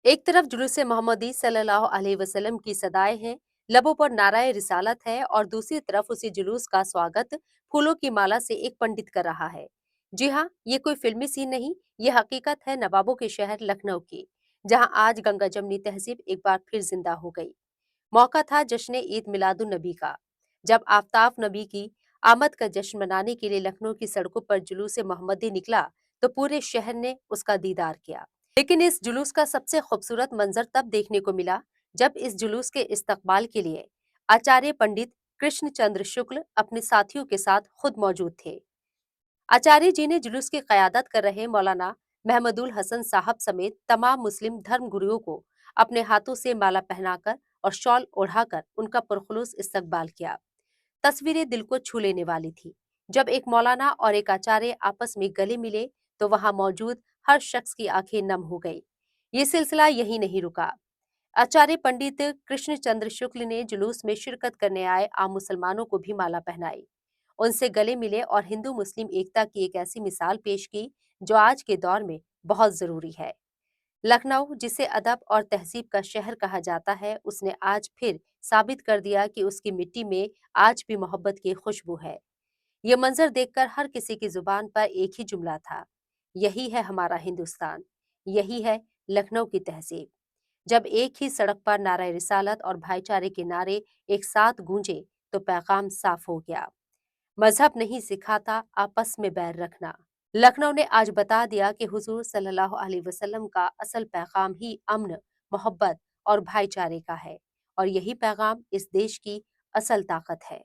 एक तरफ जुलूस मोहम्मदी सल्लल्लाहु अलैहि वसल्लम की सदाएं हैं, लबों पर नाराए रिसालत है, और दूसरी तरफ उसी जुलूस का स्वागत फूलों की माला से एक पंडित कर रहा है। जी हाँ, ये कोई फिल्मी सीन नहीं, ये हकीकत है नवाबों के शहर लखनऊ की, जहाँ आज गंगा जमनी तहजीब एक बार फिर जिंदा हो गई। मौका था जश्न ईद मिलादुन नबी का, जब आफताब नबी की आमद का जश्न मनाने के लिए लखनऊ की सड़कों पर जुलूस मोहम्मदी निकला, तो पूरे शहर ने उसका दीदार किया। लेकिन इस जुलूस का सबसे खूबसूरत मंजर तब देखने को मिला, जब इस जुलूस के इस्तकबाल के लिए आचार्य पंडित कृष्ण चंद्र शुक्ल अपने साथियों के साथ खुद मौजूद थे। आचार्य जी ने जुलूस की कयादत कर रहे मौलाना महमदुल हसन साहब समेत तमाम मुस्लिम धर्म गुरुओं को अपने हाथों से माला पहनाकर और शॉल ओढ़ाकर उनका पुरखुलूस इस्तकबाल किया। तस्वीरें दिल को छू लेने वाली थी। जब एक मौलाना और एक आचार्य आपस में गले मिले, तो वहां मौजूद हर शख्स की आंखें नम हो गई। ये सिलसिला यही नहीं रुका। आचार्य पंडित कृष्ण चंद्र शुक्ल ने जुलूस में शिरकत करने आए आम मुसलमानों को भी माला पहनाई, उनसे गले मिले और हिंदू मुस्लिम एकता की एक ऐसी मिसाल पेश की जो आज के दौर में बहुत जरूरी है। लखनऊ, जिसे अदब और तहजीब का शहर कहा जाता है, उसने आज फिर साबित कर दिया कि उसकी मिट्टी में आज भी मोहब्बत की खुशबू है। ये मंजर देखकर हर किसी की जुबान पर एक ही जुमला था, यही है हमारा हिंदुस्तान, यही है लखनऊ की तहजीब। जब एक ही सड़क पर नारे रिसालत और भाईचारे के नारे एक साथ गूंजे, तो पैगाम साफ हो गया। मजहब नहीं सिखाता आपस में बैर रखना। लखनऊ ने आज बता दिया कि हुजूर सल्लल्लाहु अलैहि वसल्लम का असल पैगाम ही अमन, मोहब्बत और भाईचारे का है, और यही पैगाम इस देश की असल ताकत है।